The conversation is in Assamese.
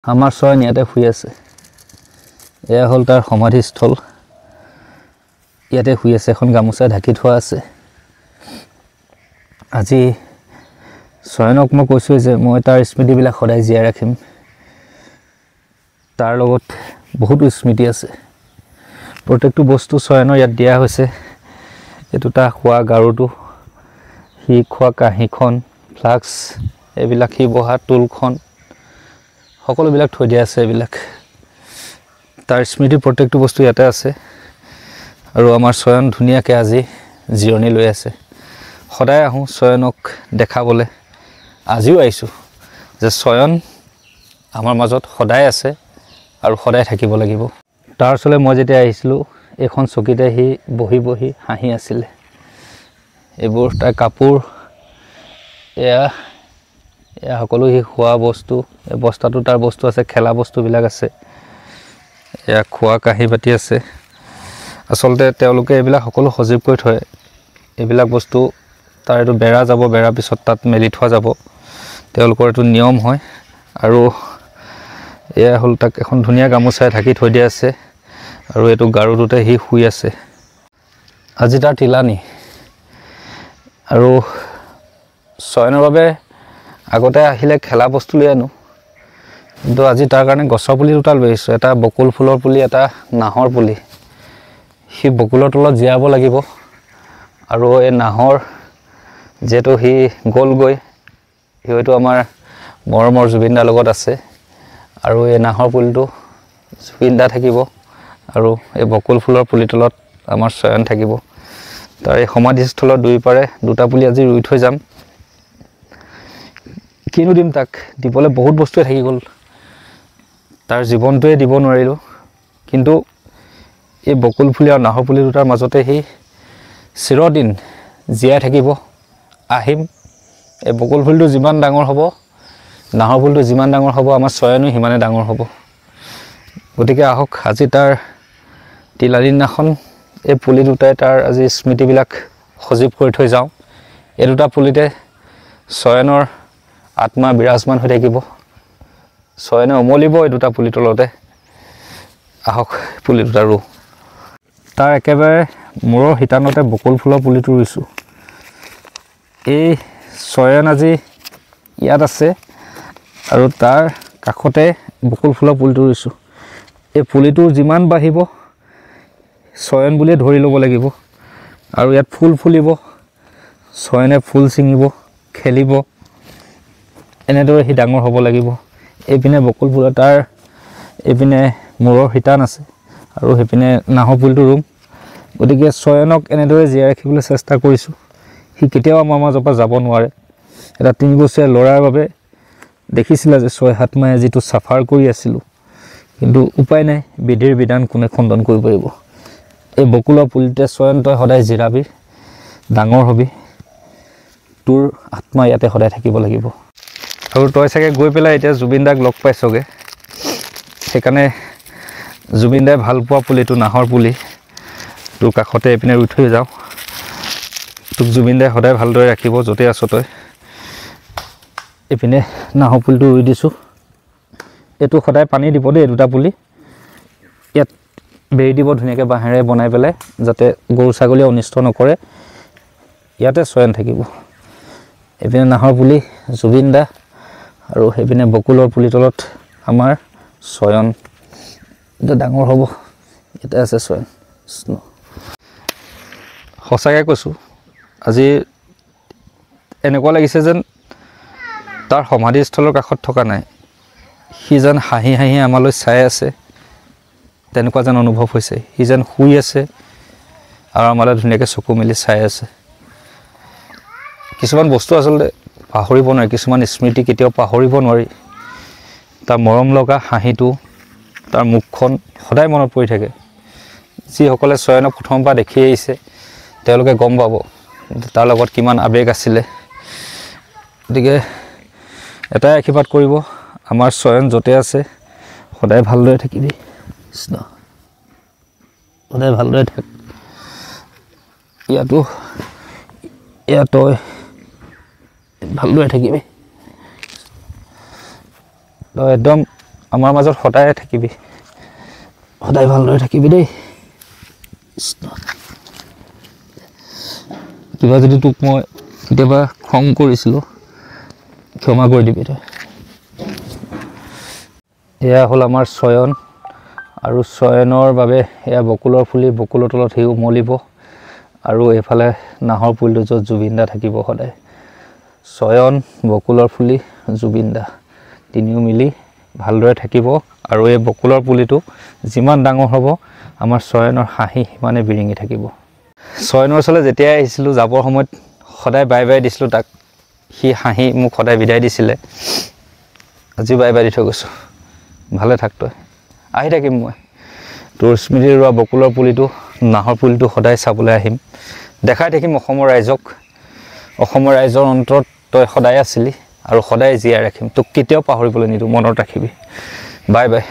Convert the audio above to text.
আমাৰ ছয়ন ইয়াতে শুই আছে। এয়া হ'ল তাৰ সমাধিস্থল। ইয়াতে শুই আছে, এখন গামোচা ঢাকি থোৱা আছে। আজি ছয়নক মই কৈছোঁ যে মই তাৰ স্মৃতিবিলাক সদায় জীয়াই ৰাখিম। তাৰ লগত বহুতো স্মৃতি আছে। প্ৰত্যেকটো বস্তু ছয়নৰ ইয়াত দিয়া হৈছে। এইটো তাৰ খোৱা গাৰুটো, সি খোৱা কাঁহীখন, ফ্লাক্স, এইবিলাক সি বহা টুলখন, সকলোবিলাক থৈ দিয়া আছে। এইবিলাক তাৰ স্মৃতি, প্ৰত্যেকটো বস্তু ইয়াতে আছে। আৰু আমাৰ ছয়ন ধুনীয়াকৈ আজি জিৰণি লৈ আছে। সদায় আহোঁ ছয়নক দেখাবলৈ, আজিও আহিছোঁ যে ছয়ন আমাৰ মাজত সদায় আছে আৰু সদায় থাকিব লাগিব। তাৰ ওচৰলৈ মই যেতিয়া আহিছিলোঁ, এইখন চকীতে সি বহি বহি হাঁহি আছিলে। এইবোৰ তাৰ কাপোৰ, এয়া সকলো সি খোৱা বস্তু, এই বস্তাটো তাৰ বস্তু আছে, খেলা বস্তুবিলাক আছে। এয়া খোৱা কাঁহী বাতি আছে। আচলতে তেওঁলোকে এইবিলাক সকলো সজীৱ কৰি থয়। এইবিলাক বস্তু তাৰ এইটো বেৰা যাব, বেৰাৰ পিছত তাত মেলি থোৱা যাব। তেওঁলোকৰ এইটো নিয়ম হয়। আৰু এয়া হ'ল তাক এখন ধুনীয়া গামোচাই ঢাকি থৈ দিয়া আছে। আৰু এইটো গাৰুটোতে সি শুই আছে। আজি তাৰ তিলানী। আৰু ছয়নৰ বাবে আগতে আহিলে খেলা বস্তু লৈ আনো, কিন্তু আজি তাৰ কাৰণে গছৰ পুলি দুটা লৈ আহিছোঁ। এটা বকুল ফুলৰ পুলি, এটা নাহৰ পুলি। সি বকুলৰ তলত জীয়াব লাগিব। আৰু এই নাহৰ যিহেতু সি গ'লগৈ, সি হয়তো আমাৰ মৰমৰ জুবিন দাৰ লগত আছে। আৰু এই নাহৰ পুলিটো জুবিন দা থাকিব। আৰু এই বকুল ফুলৰ পুলি তলত আমাৰ ছয়ন থাকিব। তাৰ এই সমাধিস্থলৰ দুয়োপাৰে দুটা পুলি আজি ৰুই থৈ যাম। কিনো দিম তাক, দিবলৈ বহুত বস্তুৱে থাকি গ'ল। তাৰ জীৱনটোৱে দিব নোৱাৰিলোঁ। কিন্তু এই বকুল ফুলি আৰু নাহৰ পুলি দুটাৰ মাজতে সি চিৰদিন জীয়াই থাকিব। আহিম, এই বকুল ফুলটো যিমান ডাঙৰ হ'ব, নাহৰ ফুলটো যিমান ডাঙৰ হ'ব, আমাৰ ছয়নো সিমানে ডাঙৰ হ'ব। গতিকে আহক, আজি তাৰ তিলানীৰ দিনাখন এই পুলি দুটাই তাৰ আজি স্মৃতিবিলাক সজীৱ কৰি থৈ যাওঁ। এই দুটা পুলিতে ছয়নৰ আত্মা বিৰাজমান হৈ থাকিব। ছয়নে উমলিব এই দুটা পুলি তলতে। আহক পুলি দুটা ৰুওঁ। তাৰ একেবাৰে মূৰৰ শিতানতে বকুল ফুলৰ পুলিটো ৰুইছোঁ। এই ছয়ন আজি ইয়াত আছে আৰু তাৰ কাষতে বকুল ফুলৰ পুলিটো ৰুইছোঁ। এই পুলিটো যিমান বাঢ়িব, ছয়ন বুলিয়ে ধৰি ল'ব লাগিব। আৰু ইয়াত ফুল ফুলিব, ছয়নে ফুল ছিঙিব, খেলিব। এনেদৰে সি ডাঙৰ হ'ব লাগিব। এইপিনে বকুল ফুল, তাৰ এইপিনে মূৰৰ শিতান আছে আৰু সেইপিনে নাহৰ পুলিটো ৰুম। গতিকে ছয়নক এনেদৰে জীয়াই ৰাখিবলৈ চেষ্টা কৰিছোঁ। সি কেতিয়াও আমাৰ মাজৰ পৰা যাব নোৱাৰে। এটা 3 বছৰীয়া ল'ৰাৰ বাবে দেখিছিলে যে 6-7 মাহে যিটো চাফাৰ কৰি আছিলোঁ, কিন্তু উপায় নাই, বিধিৰ বিধান কোনে খণ্ডন কৰিব পাৰিব। এই বকুলৰ পুলিতে ছয়ন তই সদায় জিৰাবি, ডাঙৰ হ'বি, তোৰ আত্মা ইয়াতে সদায় থাকিব লাগিব। আৰু তই চাগে গৈ পেলাই এতিয়া জুবিন দাক লগ পাইছগৈ। সেইকাৰণে জুবিন দাই ভাল পোৱা পুলিটো নাহৰ পুলি তোৰ কাষতে এইপিনে ৰুই থৈ যাওঁ। তোক জুবিন দাই সদায় ভালদৰে ৰাখিব য'তে আছ তই। এইপিনে নাহৰ পুলিটো ৰুই দিছোঁ। এইটো সদায় পানী দিব দেই, দুটা পুলি। ইয়াত বেৰি দিব ধুনীয়াকৈ বাঁহেৰে বনাই পেলাই, যাতে গৰু ছাগলীয়ে অনিষ্ট নকৰে। ইয়াতে ছয়ন থাকিব। এইপিনে নাহৰ পুলি জুবিন দা, আৰু সেইপিনে বকুলৰ পুলি তলত আমাৰ ছয়ন। এতিয়া ডাঙৰ হ'ব। ইয়াতে আছে ছয়ন। সঁচাকৈ কৈছোঁ, আজি এনেকুৱা লাগিছে যেন তাৰ সমাধিস্থলৰ কাষত থকা নাই, সি যেন হাঁহি হাঁহি আমালৈ চাই আছে, তেনেকুৱা যেন অনুভৱ হৈছে। সি যেন শুই আছে আৰু আমালৈ ধুনীয়াকৈ চকু মেলি চাই আছে। কিছুমান বস্তু আচলতে পাহৰিব নোৱাৰি, কিছুমান স্মৃতি কেতিয়াও পাহৰিব নোৱাৰি। তাৰ মৰম লগা হাঁহিটো, তাৰ মুখখন সদায় মনত পৰি থাকে। যিসকলে ছয়নক প্ৰথমৰ পৰা দেখি আহিছে তেওঁলোকে গম পাব তাৰ লগত কিমান আৱেগ আছিলে। গতিকে এটাই আশীৰ্বাদ কৰিব, আমাৰ ছয়ন য'তে আছে সদায় ভালদৰে থাকিবি। কৃষ্ণ, সদায় ভালদৰে থাক। ইয়াতো তই ভালদৰে থাকিবি। তই একদম আমাৰ মাজত সদায় থাকিবি, সদায় ভালদৰে থাকিবি দেই। কিবা যদি তোক মই কেতিয়াবা খং কৰিছিলোঁ ক্ষমা কৰি দিবি তই। এয়া হ'ল আমাৰ চয়ন, আৰু চয়নৰ বাবে এয়া বকুলৰ ফুলি, বকুলৰ তলত সি উমলিব। আৰু এইফালে নাহৰ পুলিটো য'ত জুবিন দা থাকিব সদায়। চয়ন, বকুলৰ ফুলি, জুবিন দা তিনিও মিলি ভালদৰে থাকিব। আৰু এই বকুলৰ পুলিটো যিমান ডাঙৰ হ'ব আমাৰ চয়নৰ হাঁহি সিমানে বিৰিঙি থাকিব। চয়নৰ ওচৰলৈ যেতিয়াই আহিছিলোঁ যাবৰ সময়ত সদায় বাই বাই দিছিলোঁ তাক, সি হাঁহি মোক সদায় বিদায় দিছিলে। আজি বাই বাই দি থৈ গৈছোঁ। ভালে থাক তই, আহি থাকিম মই তোৰ স্মৃতি ৰোৱা বকুলৰ পুলিটো, নাহৰ পুলিটো সদায় চাবলৈ আহিম, দেখাই থাকিম অসমৰ ৰাইজক। অসমৰ ৰাইজৰ অন্তৰত তই সদায় আছিলি আৰু সদায় জীয়াই ৰাখিম তোক, কেতিয়াও পাহৰিবলৈ নিদিওঁ, মনত ৰাখিবি। Bye bye.